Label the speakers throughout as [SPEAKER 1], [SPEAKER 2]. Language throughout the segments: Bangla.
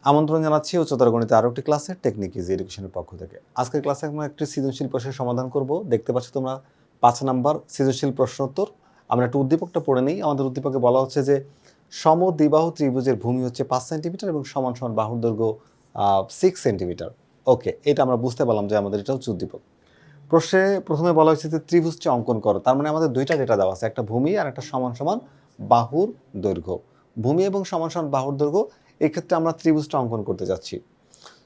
[SPEAKER 1] আমন্ত্রণ জানাচ্ছি উচ্চতর গণিতে আরও একটি ক্লাসের টেকনিক ইজি এডুকেশনের পক্ষ থেকে। আজকের ক্লাসে আমরা একটি সৃজনশীল প্রশ্নের সমাধান করব। দেখতে পাচ্ছ তোমরা 5 নাম্বার সৃজনশীল প্রশ্ন উত্তর। আমরা একটু উদ্দীপকটা পড়ে নিই। আমাদের উদ্দীপকে বলা হচ্ছে যে সমদ্বিবাহু ত্রিভুজের ভূমি হচ্ছে 5 সেন্টিমিটার এবং সমান সমান বাহুর দৈর্ঘ্য 6 সেন্টিমিটার। ওকে, এটা আমরা বুঝতে পারলাম যে আমাদের এটা হচ্ছে উদ্দীপক। প্রশ্নে প্রথমে বলা হয়েছে যে ত্রিভুজটি অঙ্কন করো। তার মানে আমাদের দুইটা ডেটা দেওয়া আছে, একটা ভূমি আর একটা সমান সমান বাহুর দৈর্ঘ্য। ভূমি এবং সমান সমান বাহুর দৈর্ঘ্য, এই ক্ষেত্রে আমরা ত্রিভুজটা অঙ্কন করতে যাচ্ছি।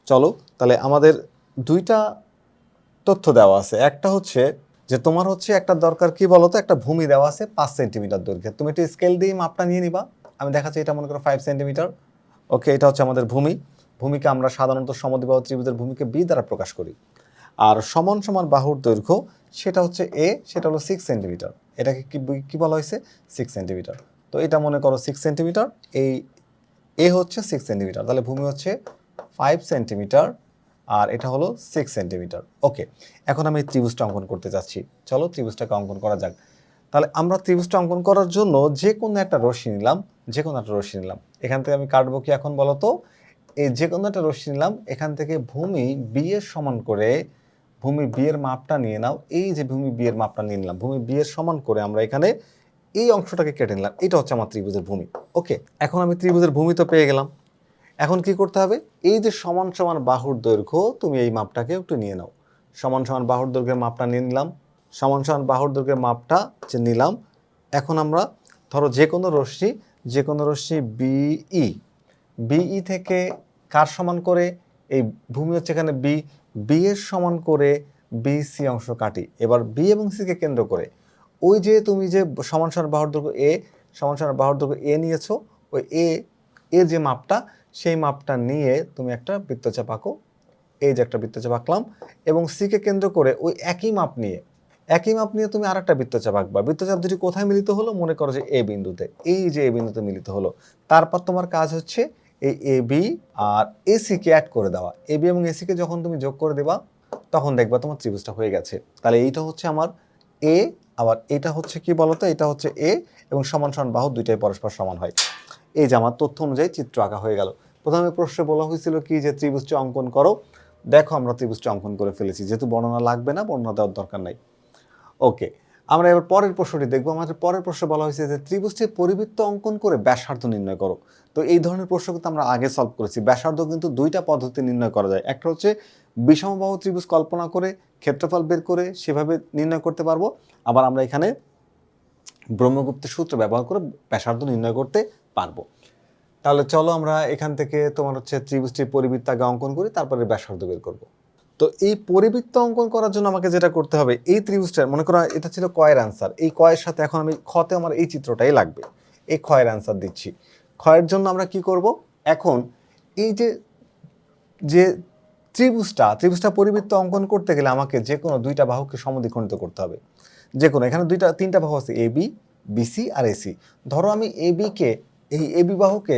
[SPEAKER 1] চলো তাহলে আমাদের দুইটা তথ্য দেওয়া আছে। একটা হচ্ছে যে তোমার হচ্ছে একটা দরকার কি বলতো, একটা ভূমি দেওয়া আছে 5 সেন্টিমিটার দৈর্ঘ্যের। তুমি একটু স্কেল দিয়ে মাপটা নিয়ে নিবা। আমি দেখাচ্ছি, এটা মনে করো 5 সেন্টিমিটার। ওকে, এটা হচ্ছে আমাদের ভূমি। ভূমিকে আমরা সাধারণত সমদ্বিবাহু ত্রিভুজের ভূমিকে বি দ্বারা প্রকাশ করি। আর সমান সমান বাহুর দৈর্ঘ্য সেটা হচ্ছে এ, সেটা হলো 6 সেন্টিমিটার। এটাকে কি বলা হয়েছে? 6 সেন্টিমিটার। তো এটা মনে করো 6 সেন্টিমিটার, এই এ হচ্ছে 6 সেন্টিমিটার, তাহলে ভূমি হচ্ছে 5 সেন্টিমিটার আর এটা হলো 6 সেন্টিমিটার। ওকে, এখন আমি ত্রিভুজটা অঙ্কন করতে যাচ্ছি। চলো ত্রিভুজটাকে অঙ্কন করা যাক। তাহলে আমরা ত্রিভুজটা অঙ্কন করার জন্য যে কোনো একটা রশ্মি নিলাম, এখান থেকে আমি কাটবো কি এখন বলো তো? এই যে কোনো একটা রশ্মি নিলাম, এখান থেকে ভূমি বি এর সমান করে ভূমি বি এর মাপটা নিয়ে নাও। এই যে ভূমি বি এর মাপটা নিয়ে নিলাম, ভূমি বি এর সমান করে আমরা এখানে এই অংশটাকে কেটে নিলাম। এটা হচ্ছে আমার ত্রিভুজের ভূমি। ওকে, এখন আমি ত্রিভুজের ভূমি তো পেয়ে গেলাম। এখন কি করতে হবে? এই যে সমান সমান বাহুর দৈর্ঘ্য, তুমি এই মাপটাকে একটু নিয়ে নাও। সমান সমান বাহুর দৈর্ঘ্যের মাপটা নিয়ে নিলাম। সমান সমান বাহুর দৈর্ঘ্যের মাপটা যে নিলাম, এখন আমরা ধরো যে কোনো রশ্মি বিই থেকে কার সমান করে, এই ভূমি হচ্ছে এখানে বি এর সমান করে বিসি অংশ কাটি। এবার বি এবং সিকে কেন্দ্র করে ওই যে তুমি যে সমান সমান বাহুর দৈর্ঘ্য এ নিয়েছো, ওই এর যে মাপটা, সেই মাপটা নিয়ে তুমি একটা বৃত্তচাপ আঁকো। এই যে একটা বৃত্তচাপ আঁকলাম এবং সিকে কেন্দ্র করে ওই একই মাপ নিয়ে তুমি আর একটা বৃত্তচাপ আঁকবা। বৃত্তচাপ দুটি কোথায় মিলিত হলো? মনে করো যে এ বিন্দুতে, এই যে এ বিন্দুতে মিলিত হলো। তারপর তোমার কাজ হচ্ছে এই এ বি আর এসিকে অ্যাড করে দেওয়া। এ বি এবং এসিকে যখন তুমি যোগ করে দেবা, তখন দেখবা তোমার ত্রিভুজটা হয়ে গেছে। তাহলে এইটা হচ্ছে আমার এ, আবার এটা হচ্ছে কি বলতো, এটা হচ্ছে এ এবং সমান সমান বাহু দুইটাই পরস্পর সমান হয়। এই যে আমার তথ্য অনুযায়ী চিত্র আঁকা হয়ে গেল। প্রথমে প্রশ্নে বলা হয়েছিল কি যে ত্রিভুজটি অঙ্কন করো। দেখো আমরা ত্রিভুজটি অঙ্কন করে ফেলেছি, যেহেতু বর্ণনা লাগবে না, বর্ণনা দেওয়ার দরকার নাই। ওকে, আমরা এবার পরের প্রশ্নটি দেখবো। আমাদের পরের প্রশ্নে বলা হয়েছে যে ত্রিভুজটির পরিবৃত্ত অঙ্কন করে ব্যাসার্ধ নির্ণয় করো। তো এই ধরনের প্রশ্ন কিন্তু আমরা আগে সলভ করেছি। ব্যাসার্ধ কিন্তু দুইটা পদ্ধতি নির্ণয় করা যায়। একটা হচ্ছে বিষমবাহু ত্রিভুজ কল্পনা করে ক্ষেত্রফল বের করে সেভাবে নির্ণয় করতে পারবো। আবার আমরা এখানে ব্রহ্মগুপ্তের সূত্র ব্যবহার করে ব্যাসার্ধ নির্ণয় করতে পারবো। তাহলে চলো আমরা এখান থেকে তোমার হচ্ছে ত্রিভুজটির পরিবৃত্ত আগে অঙ্কন করি, তারপরে ব্যাসার্ধ বের করব। তো এই পরিবৃত্ত অঙ্কন করার জন্য আমাকে যেটা করতে হবে, এই ত্রিভুজটা মনে করো এটা ছিল কয়ের আনসার। এই কয়ের সাথে এখন আমি খতে আমার এই চিত্রটাই লাগবে। এই ক্ষয়ের আনসার দিচ্ছি। ক্ষয়ের জন্য আমরা কি করব? এখন এই যে যে ত্রিভুজটা পরিবৃত্ত অঙ্কন করতে গেলে আমাকে যে কোনো দুইটা বাহুকে সমদ্বিখণ্ডিত করতে হবে। যে কোনো, এখানে তিনটা বাহু আছে, A B, BC R AC. ধরো আমি এই এবি বাহুকে,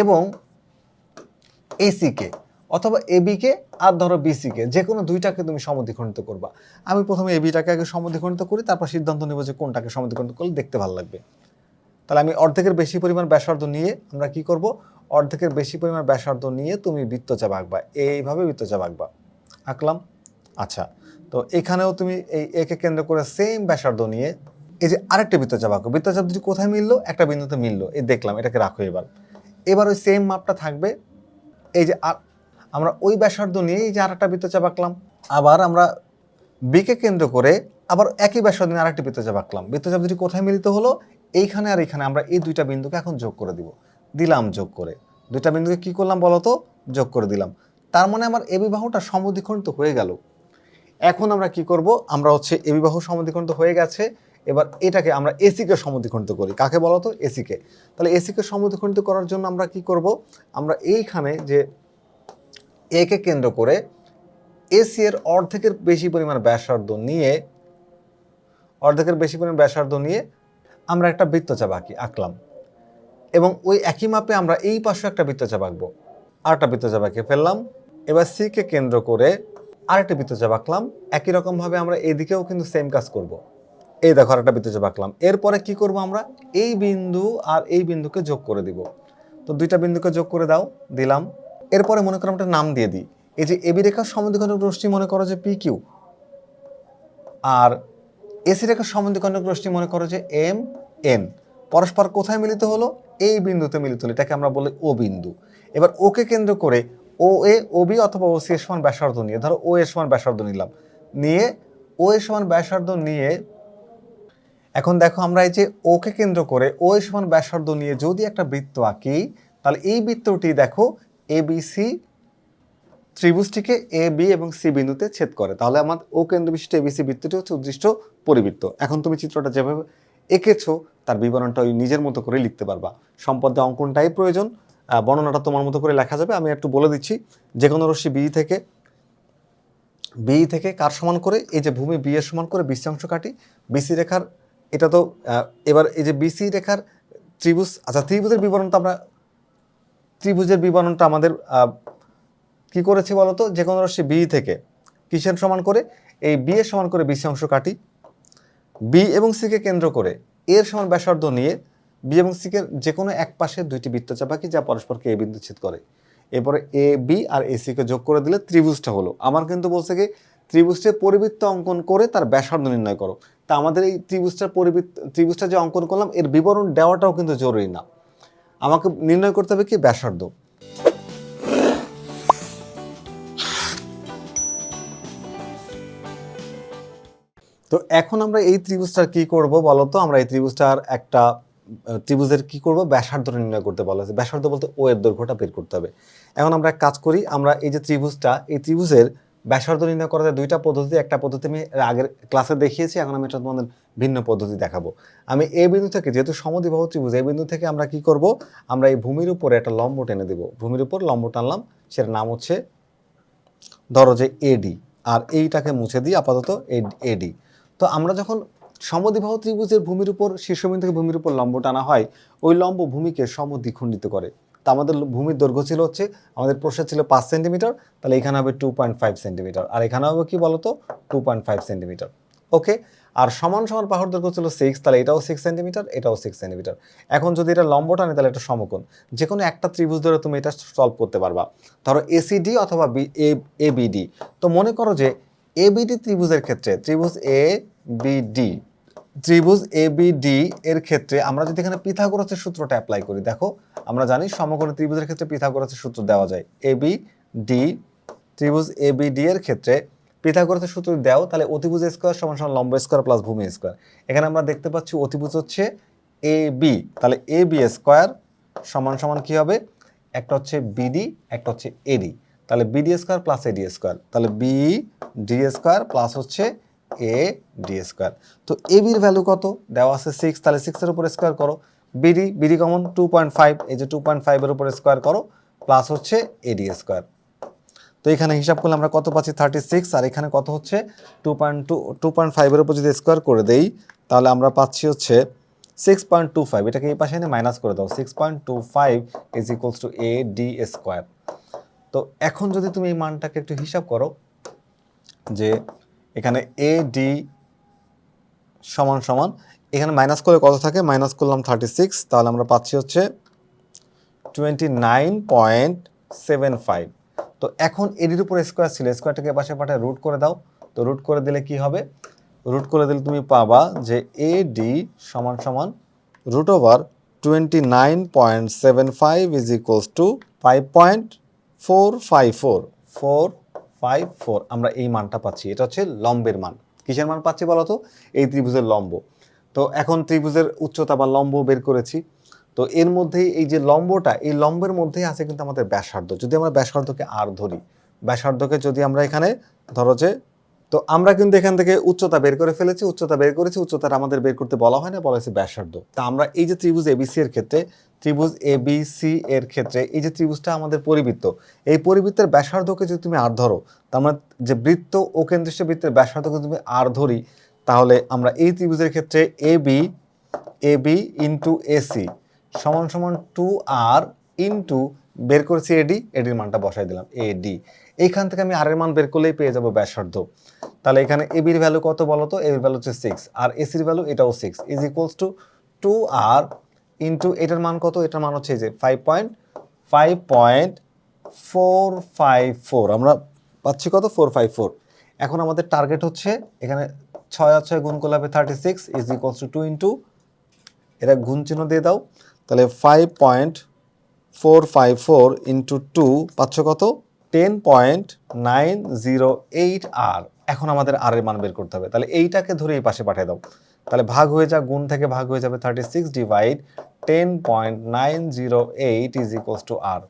[SPEAKER 1] এবং এসিকে, অথবা এবিকে আর ধরো বিসিকে, যে কোনো দুইটাকে তুমি সমদ্বিখণ্ডিত করবা। আমি প্রথমে এবিটাকে আগে সমদ্বিখণ্ডিত করি, তারপর সিদ্ধান্ত নেব যে কোনটাকে সমদ্বিখণ্ডিত করলে দেখতে ভালো লাগবে। তাহলে আমি অর্ধেকের বেশি পরিমাণ ব্যাসার্ধ নিয়ে আমরা কি করব? অর্ধেকের বেশি পরিমাণ ব্যাসার্ধ নিয়ে তুমি বৃত্তচাপ আঁকবা। এইভাবে বৃত্তচাপ আঁকবা। আঁকলাম। আচ্ছা, তো এখানেও তুমি এই একে কেন্দ্র করে সেম ব্যাসার্ধ নিয়ে এই যে আরেকটা বৃত্তচাপ আঁকো। বৃত্তচাপ দুটি কোথায় মিললো? একটা বিন্দুতে মিললো, এই দেখলাম, এটাকে রাখো। এবার ওই সেম মাপটা থাকবে। এই যে আমরা ওই ব্যাসার্ধ নিয়ে এই যে আরেকটা বৃত্তচাপ আঁকলাম। আবার আমরা বিকে কেন্দ্র করে আবার একই ব্যাসার্ধ নিয়ে আরেকটি বৃত্তচাপ আঁকলাম। বৃত্তচাপ দুটি কোথায় মিলিত হলো? এইখানে আর এইখানে। আমরা এই দুইটা বিন্দুকে এখন যোগ করে দিলাম। যোগ করে দুইটা বিন্দুকে কি করলাম বলো তো? যোগ করে দিলাম। তার মানে আমার এবি বাহুটা সমদ্বিখণ্ডিত হয়ে গেল। এখন আমরা কি করব? আমরা হচ্ছে এবি বাহু সমদ্বিখণ্ডিত হয়ে গেছে। এবার এটাকে আমরা এসিকে সমদ্বিখণ্ডিত করি। কাকে বলো তো? এসিকে। তাহলে এসিকে সমদ্বিখণ্ডিত করার জন্য আমরা কি করব? আমরা এইখানে যে একে কেন্দ্র করে এসি এর অর্ধেকের বেশি পরিমাণ ব্যাসার্ধ নিয়ে আমরা একটা বৃত্তচাপ আঁকলাম। এবং ওই একই মাপে আমরা এই পাশে একটা বৃত্তচাপ আঁকবো। আরেকটা বৃত্তচাপ এঁকে ফেললাম। এবার সিকে কেন্দ্র করে আরেকটা বৃত্তচাপ আঁকলাম। একই রকমভাবে আমরা এদিকেও কিন্তু সেম কাজ করব। এই দেখো আরেকটা বৃত্তচাপ আঁকলাম। এরপরে কি করব? আমরা এই বিন্দু আর এই বিন্দুকে যোগ করে দিব। তো দুইটা বিন্দুকে যোগ করে দাও, দিলাম। এরপরে মনে করো একটা নাম দিয়ে দিই, এই যে এবি রেখার সমদ্বিখণ্ডক রশ্মি মনে করো যে পি কিউ, আর এসি রেখার সমদ্বিখণ্ডক রশ্মি মনে করো যে এম এন। পরস্পর কোথায় মিলিত হলো? এই বিন্দুতে মিলিত হলো, এটাকে আমরা বলি ও বিন্দু। এবার ওকে কেন্দ্র করে ও এ ও বি অথবা ও সি এর সমান ব্যাসার্ধ নিয়ে, ধরো ও এর সমান ব্যাসার্ধ নিলাম, নিয়ে ও এর সমান ব্যাসার্ধ নিয়ে এখন দেখো আমরা এই যে ওকে কেন্দ্র করে ও এর সমান ব্যাসার্ধ নিয়ে যদি একটা বৃত্ত আঁকি, তাহলে এই বৃত্তটি দেখো A B C ত্রিভুজটিকে A B এবং সি বিন্দুতে ছেদ করে, তাহলে আমার ও কেন্দ্র বিশিষ্ট এবিসি বৃত্তটি হচ্ছে উদ্দিষ্ট পরিবৃত্ত। এখন তুমি চিত্রটা যেভাবে এঁকেছো তার বিবরণটা ওই নিজের মতো করে লিখতে পারবা। সম্পদে অঙ্কনটাই প্রয়োজন, বর্ণনাটা তোমার মতো করে লেখা যাবে। আমি একটু বলে দিচ্ছি, যে কোনো রশ্মি বি থেকে কার সমান করে, এই যে ভূমি বি এর সমান করে বিসি অংশ কাটি, বিসি রেখার এটা তো এবার এই যে বিসি রেখার ত্রিভুজ, আচ্ছা ত্রিভুজের বিবরণটা আমাদের কি করেছি বলতো, যে কোনো রশ্মি বি থেকে কিসের সমান করে, এই বি এর সমান করে বিসি অংশ কাটি, বি এবং সিকে কেন্দ্র করে এর সমান ব্যাসার্ধ নিয়ে বি এবং সিকে যে কোনো এক পাশে দুইটি বৃত্তচাপ আঁকি যা পরস্পরকে এ বিন্দু ছেদ করে। এরপরে এ বি আর এ সিকে যোগ করে দিলে ত্রিভুজটা হলো। আমার কিন্তু বলছে কি ত্রিভুজের পরিবৃত্ত অঙ্কন করে তার ব্যাসার্ধ নির্ণয় করো। তা আমাদের এই ত্রিভুজটা যে অঙ্কন করলাম এর বিবরণ দেওয়াটাও কিন্তু জরুরি না, আমাকে নির্ণয় করতে হবে কি ব্যাসার্ধ। তো এখন আমরা এই ত্রিভুজটার কি করব বলতো, আমরা এই ত্রিভুজের কি করব, ব্যাসার্ধ নির্ণয় করতে বলা হয়েছে। ব্যাসার্ধ বলতে ও এর দৈর্ঘ্যটা বের করতে হবে। এখন আমরা এক কাজ করি, আমরা এই যে এই ত্রিভুজের ব্যাসার্ধ নির্ণয় করার দুইটা পদ্ধতি, একটা পদ্ধতি আমি আগের ক্লাসে দেখিয়েছি, এখন আমি এটা তোমাদের ভিন্ন পদ্ধতি দেখাবো। আমি এই বিন্দু থেকে, যেহেতু সমদ্বিবাহু ত্রিভুজ, এই বিন্দু থেকে আমরা কি করব, আমরা এই ভূমির উপরে একটা লম্ব টেনে দেব। ভূমির উপর লম্ব টানলাম, সেটার নাম হচ্ছে ধরো যে এডি, আর এইটাকে মুছে দিই আপাতত এডি। তো আমরা যখন সমদ্বিবাহু ত্রিভুজের ভূমির উপর শীর্ষবিন্দু থেকে ভূমির উপর লম্ব টানা হয়, ওই লম্ব ভূমিকে সমদ্বিখণ্ডিত করে। তা আমাদের ভূমির দৈর্ঘ্য ছিল হচ্ছে, আমাদের প্রস্থ ছিল 5 সেন্টিমিটার, তাহলে এখানে হবে 2.5 সেন্টিমিটার, আর এখানে হবে কি বলতো 2.5 সেন্টিমিটার। ওকে, আর সমান সমান বাহুর দৈর্ঘ্য ছিল 6, তাহলে এটাও 6 সেন্টিমিটার, এটাও 6 সেন্টিমিটার। এখন যদি এটা লম্ব টানে তাহলে এটা সমকোণ, যে কোনো একটা ত্রিভুজ ধরে তুমি এটা সলভ করতে পারবা। ধরো এসিডি অথবা এবিডি। তো মনে করো যে এবিডি ত্রিভুজের ক্ষেত্রে, ত্রিভুজ এবিডি এর ক্ষেত্রে আমরা যদি এখানে পিথাগোরাসের সূত্রটা অ্যাপ্লাই করি, দেখো আমরা জানি সমকোণী ত্রিভুজের ক্ষেত্রে পিথাগোরাসের সূত্র দেওয়া যায়। ত্রিভুজ এবিডি এর ক্ষেত্রে পিথাগোরাসের সূত্র দাও, তাহলে অতিভুজ স্কয়ার সমান সমান লম্ব স্কয়ার প্লাস ভূমি স্কয়ার। এখানে আমরা দেখতে পাচ্ছি অতিভুজ হচ্ছে এ বি, তাহলে এ বি স্কয়ার সমান সমান কি হবে, একটা হচ্ছে বিডি, একটা হচ্ছে এডি, তাহলে বিডি স্কয়ার প্লাস এডি স্কয়ার, তাহলে বি ডি স্কয়ার প্লাস হচ্ছে এ ডি স্কয়ার। তো এ বির ভ্যালু কত দেওয়া আছে 6, তাহলে 6 এর উপর স্কয়ার করো, বিডি কমন 2.5, এই যে 2.5 এর উপর স্কয়ার করো প্লাস হচ্ছে এডি স্কয়ার। তো এখানে হিসাব করলে আমরা কত পাচ্ছি 36, আর এখানে কত হচ্ছে 2.5 এর উপর যদি স্কয়ার করে দেই তাহলে আমরা পাচ্ছি হচ্ছে 6.25। এটাকে এই পাশে এনে মাইনাস করে দাও, 6.25 is equals two A D square. তো এখন যদি তুমি এই মানটাকে একটু হিসাব করো, যে এখানে এ ডি সমান সমান এখানে মাইনাস করে কত থাকে, মাইনাস করলাম 36, তাহলে আমরা পাচ্ছি হচ্ছে 29.75। তো এখন এডির উপর স্কোয়ার ছিল, স্কোয়ারটাকে পাশে পাঠায় রুট করে দাও। তো রুট করে দিলে কি হবে, রুট করে দিলে তুমি পাবা যে এ ডি সমান সমান root over 29.75 is equals to 5.454 আমরা এই মানটা পাচ্ছি। এটা হচ্ছে লম্বের মান। কিসের মান পাচ্ছি বলো তো, এই ত্রিভুজের লম্ব। তো এখন ত্রিভুজের উচ্চতা বা লম্ব বের করেছি। তো এর মধ্যেই এই যে লম্বটা, এই লম্বের মধ্যেই আছে কিন্তু আমাদের ব্যাসার্ধ। যদি আমরা ব্যাসার্ধকে আর ধরি, ব্যাসার্ধকে যদি আমরা এখানে ধরো যে, তো আমরা কিন্তু এখান থেকে উচ্চতা বের করে ফেলেছি, উচ্চতাটা আমাদের বের করতে বলা হয় না, বলা হয়েছে ব্যাসার্ধ। তা আমরা এই যে ত্রিভুজ এবিসি এর ক্ষেত্রে, ত্রিভুজ এবিসি এর ক্ষেত্রে এই যে ত্রিভুজটা আমাদের পরিবৃত্ত, এই পরিবৃত্তের ব্যাসার্ধকে যদি তুমি আর ধরো, তার মানে যে বৃত্ত ও কেন্দ্রিষ্ট বৃত্তের ব্যাসার্ধকে তুমি আর ধরি, তাহলে আমরা এই ত্রিভুজের ক্ষেত্রে এবি ইন্টু এসি সমান সমান 2r ইন্টু বের করেছি এডির মানটা বসাই দিলাম এডি। এইখান থেকে আমি আর এর মান বের করলেই পেয়ে যাবো ব্যাসার্ধ। তাহলে এখানে এবির ভ্যালু কত বলো তো, এবির ভ্যালু হচ্ছে 6, আর এসির ভ্যালু এটাও 6, is equals two 2r into এটার মান কত, এটার মান হচ্ছে এই যে 5.454, আমরা পাচ্ছি কত 454। এখন আমাদের টার্গেট হচ্ছে এখানে 6 আর 6 গুণ করলে হবে 36 ইজ ইকুয়ালস টু 2 ইন্টু, এটা গুণ চিহ্ন দিয়ে দাও, তাহলে 5.454 ইন্টু 2 পাচ্ছ কত 10.908 আর। এখন আমাদের আর এর মান বের করতে হবে, তাহলে এইটাকে ধরে এই পাশে পাঠিয়ে দাও, তাহলে ভাগ হয়ে যা, গুণ থেকে ভাগ হয়ে যাবে 36 ডিভাইড 10.908 ইজ ইকুয়ালস টু আর।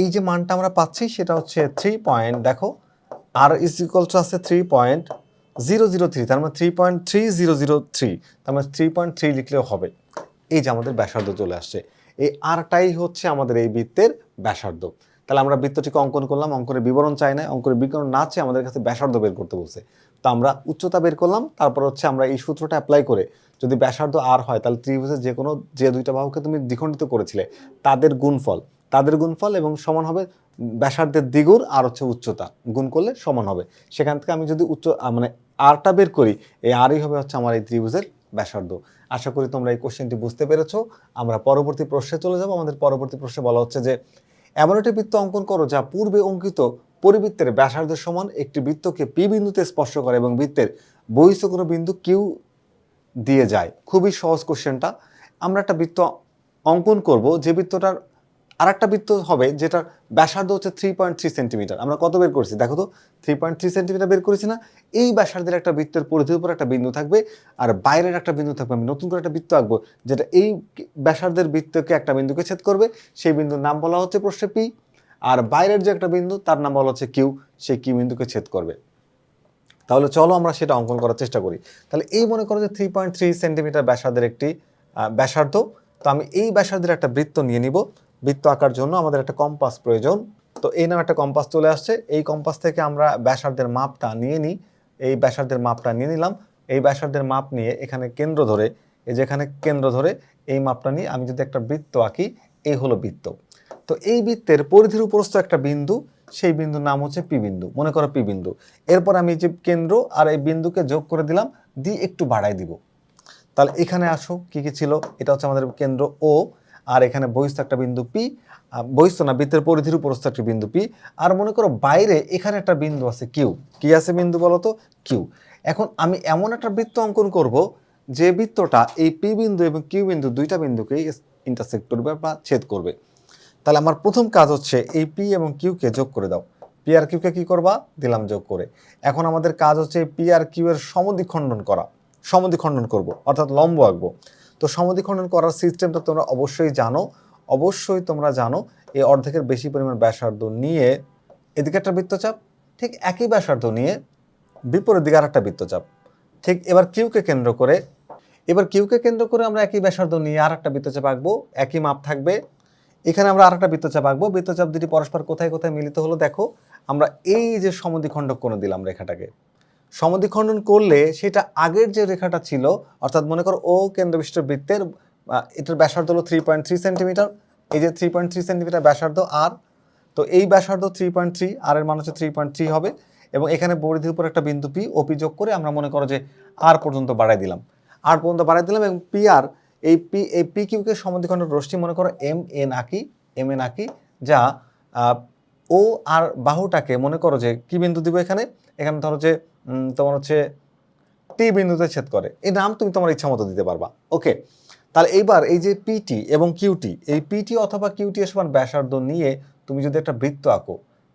[SPEAKER 1] এই যে মানটা আমরা পাচ্ছি সেটা হচ্ছে 3 পয়েন্ট, দেখো আর ইজ ইকুয়ালস টু আছে 3.003, তার মানে 3.3003, তার মানে 3.3 লিখলেও হবে। এই যে আমাদের ব্যাসার্ধ চলে আসছে, এই আরটাই হচ্ছে আমাদের এই বৃত্তের ব্যাসার্ধ। তাহলে আমরা বৃত্তটিকে অঙ্কন করলাম, অঙ্কনের বিবরণ চাই না, অঙ্কনের বিবরণ না চেয়ে আমাদের কাছে ব্যাসার্ধ বের করতে বলছে। তো আমরা উচ্চতা বের করলাম, তারপর হচ্ছে আমরা এই সূত্রটা অ্যাপ্লাই করে যদি ব্যাসার্ধ আর হয় তাহলে ত্রিভুজের যে দুইটা বাহুকে তুমি দ্বিখণ্ডিত করেছিলে তাদের গুণফল এবং সমান হবে ব্যাসার্ধের দ্বিগুণ আর হচ্ছে উচ্চতা গুণ করলে সমান হবে। সেখান থেকে আমি যদি মানে আরটা বের করি, এই আরই হবে হচ্ছে আমার এই ত্রিভুজের ব্যাসার্ধ। আশা করি তোমরা এই কোশ্চেনটি বুঝতে পেরেছো। আমরা পরবর্তী প্রশ্নে চলে যাব। আমাদের পরবর্তী প্রশ্নে বলা হচ্ছে যে এমন একটি বৃত্ত অঙ্কন করো যা পূর্বে অঙ্কিত পরিবৃত্তের ব্যাসার্ধের সমান একটি বৃত্তকে পি বিন্দুতে স্পর্শ করে এবং বৃত্তের বহিঃস্থ কোনো বিন্দু কিউ দিয়ে যায়। খুবই সহজ কোশ্চেনটা। আমরা একটা বৃত্ত অঙ্কন করব, যে বৃত্তটার আর একটা বৃত্ত হবে যেটার ব্যাসার্ধ হচ্ছে 3.3 সেন্টিমিটার। আমরা কত বের করেছি দেখো তো, 3.3 সেন্টিমিটার বের করেছি না। এই ব্যাসার্ধের একটা বৃত্তের পরিধির উপর একটা বিন্দু থাকবে আর বাইরের একটা বিন্দু থাকবে। আমি নতুন করে একটা বৃত্ত আঁকবো যেটা এই ব্যাসার্ধের বৃত্তকে একটা বিন্দুকে ছেদ করবে, সেই বিন্দুর নাম বলা হচ্ছে প্রশ্নে পি। আর বাইরের যে একটা বিন্দু তার নাম বলা হচ্ছে কিউ, সেই কিউ বিন্দুকে ছেদ করবে। তাহলে চলো আমরা সেটা অঙ্কন করার চেষ্টা করি। তাহলে এই মনে করো যে 3.3 সেন্টিমিটার ব্যাসার্ধের একটি ব্যাসার্ধ। তো আমি এই ব্যাসার্ধের একটা বৃত্ত নিয়ে নিব। বৃত্ত আঁকার জন্য আমাদের একটা কম্পাস প্রয়োজন। তো এই নামে একটা কম্পাস চলে আসছে। এই কম্পাস থেকে আমরা ব্যাসার্ধের মাপটা নিয়ে নিই। এই ব্যাসার্ধের মাপটা নিয়ে নিলাম। এই ব্যাসার্ধের মাপ নিয়ে এখানে কেন্দ্র ধরে, এই যেখানে কেন্দ্র ধরে এই মাপটা নিয়ে আমি যদি একটা বৃত্ত আঁকি, এই হলো বৃত্ত। তো এই বৃত্তের পরিধির উপরস্থ একটা বিন্দু, সেই বিন্দুর নাম হচ্ছে পি বিন্দু, মনে করো পি বিন্দু। এরপর আমি যে কেন্দ্র আর এই বিন্দুকে যোগ করে দিলাম, দিয়ে একটু বাড়াই দিব। তাহলে এখানে আসো কি কি ছিল, এটা হচ্ছে আমাদের কেন্দ্র ও, আর এখানে বহিস্থ একটা বিন্দু পি, বহিস্থ না বৃত্তের পরিধির উপরস্থ একটা বিন্দু পি, আর মনে করো বাইরে এখানে একটা বিন্দু আছে কিউ। কি আছে বিন্দু বলো তো, কিউ। এখন আমি এমন একটা বৃত্ত অঙ্কন করব যে বৃত্তটা এই পি বিন্দু এবং কিউ বিন্দু দুইটা বিন্দুকেই ইন্টারসেক্ট করবে বা ছেদ করবে। তাহলে আমার প্রথম কাজ হচ্ছে এই পি এবং কিউকে যোগ করে দাও। পি আর কিউকে কি করবা, দিলাম যোগ করে। এখন আমাদের কাজ হচ্ছে পি আর কিউ এর সমদ্বিখণ্ডন করা, সমদ্বিখণ্ডন করব অর্থাৎ লম্ব আঁকবো। তো সমদ্বিখণ্ডন করার সিস্টেমটা তোমরা অবশ্যই তোমরা জানো। এই অর্ধেকের বেশি পরিমাণ ব্যাসার্ধ নিয়ে এদিকে একটা বৃত্তচাপ, ঠিক একই ব্যাসার্ধ নিয়ে বিপরীত দিকে আর একটা বৃত্তচাপ। ঠিক এবার কিউকে কেন্দ্র করে আমরা একই ব্যাসার্ধ নিয়ে আর একটা বৃত্তচাপ আঁকবো, একই মাপ থাকবে। এখানে আমরা আরেকটা বৃত্তচাপ আঁকবো। বৃত্তচাপ দুটি পরস্পর কোথায় কোথায় মিলিত হলো দেখো, আমরা এই যে সমদ্বিখণ্ডক কোণ দিলাম রেখাটাকে, সমদ্বিখণ্ডন করলে সেটা আগের যে রেখাটা ছিল, অর্থাৎ মনে করো ও কেন্দ্রবিশিষ্ট বৃত্তের এটার ব্যাসার্ধ হলো 3.3 সেন্টিমিটার। এই যে 3.3 সেন্টিমিটার ব্যাসার্ধ আর, তো এই ব্যাসার্ধ 3.3, আর এর মান হচ্ছে 3.3 হবে। এবং এখানে পরিধির উপর একটা বিন্দু পি, ওপি যোগ করে আমরা মনে করো যে আর পর্যন্ত বাড়াই দিলাম, এবং পি আর এই পি কিউকে সমদ্বিখণ্ডক রশ্মি মনে করো এম এন আঁকি, যা ও আর বাহুটাকে মনে করো যে কি বিন্দু দিব এখানে ধরো যে তোমার হচ্ছে টি বিন্দুতে ছেদ করে। এই নাম তুমি তোমার ইচ্ছা মতো দিতে পারবা। ওকে, তাহলে এইবার এই যে পিটি এবং কিউটি, এই পিটি অথবা কিউটি এর সমান ব্যাসার্ধ নিয়ে তুমি যদি একটা বৃত্ত আঁকো,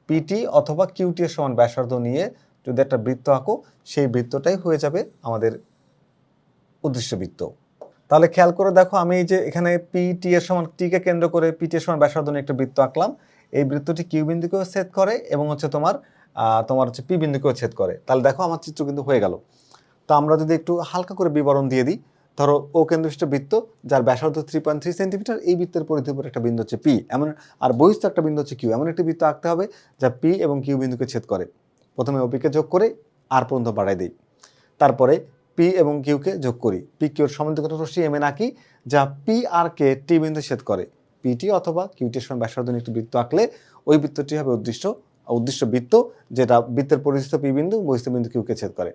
[SPEAKER 1] পিটি অথবা কিউটি এর সমান ব্যাসার্ধ নিয়ে যদি একটা বৃত্ত আঁকো, সেই বৃত্তটাই হয়ে যাবে আমাদের উদ্দেশ্য বৃত্ত। তাহলে খেয়াল করে দেখো, আমি এই যে এখানে পিটি এর সমান, টিকে কেন্দ্র করে পিটি এর সমান ব্যাসার্ধ নিয়ে একটা বৃত্ত আঁকলাম। এই বৃত্তটি কিউ বিন্দুকেও ছেদ করে এবং হচ্ছে তোমার হচ্ছে পি বিন্দুকেও ছেদ করে। তাহলে দেখো আমার চিত্র কিন্তু হয়ে গেল। তো আমরা যদি একটু হালকা করে বিবরণ দিয়ে দিই, ধরো ও কেন্দ্রবিশিষ্ট বৃত্ত যার ব্যাসার্ধ 3.3 সেন্টিমিটার, এই বৃত্তের পরিধির উপর একটা বিন্দু হচ্ছে পি, এমন আর বহিস্থ একটা বিন্দু হচ্ছে কিউ, এমন একটি বৃত্ত আঁকতে হবে যা পি এবং কিউ বিন্দুকে ছেদ করে। প্রথমে ওপিকে যোগ করে আর পর্যন্ত বাড়াই দিই, তারপরে পি এবং কিউকে যোগ করি, পি কিউর সমদ্বিখণ্ডক রশ্মি এম এন আঁকি যা পি আর কে টি বিন্দু ছেদ করে। পিটি অথবা কিউটির সমান ব্যাসার্ধ নিয়ে একটি বৃত্ত আঁকলে ওই বৃত্তটি হবে উদ্দেশ্য বৃত্ত, যেটা বৃত্তের পরিধিস্থ পি বিন্দু বহিস্থ বিন্দু কিউকে ছেদ করে।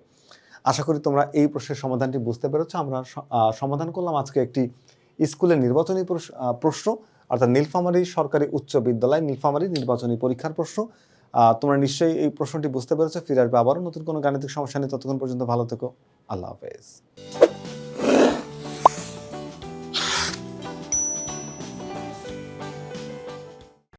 [SPEAKER 1] আশা করি তোমরা এই প্রশ্নের সমাধানটি বুঝতে পেরেছো। আমরা সমাধান করলাম আজকে একটি স্কুলের নির্বাচনী প্রশ্ন, অর্থাৎ নীলফামারী সরকারি উচ্চ বিদ্যালয় নীলফামারী নির্বাচনী পরীক্ষার প্রশ্ন। তোমরা নিশ্চয়ই এই প্রশ্নটি বুঝতে পেরেছো। ফিরে আসবে আবারও নতুন কোনো গাণিতিক সমস্যা নিয়ে। ততক্ষণ পর্যন্ত ভালো থেকো। আল্লাহ হাফেজ।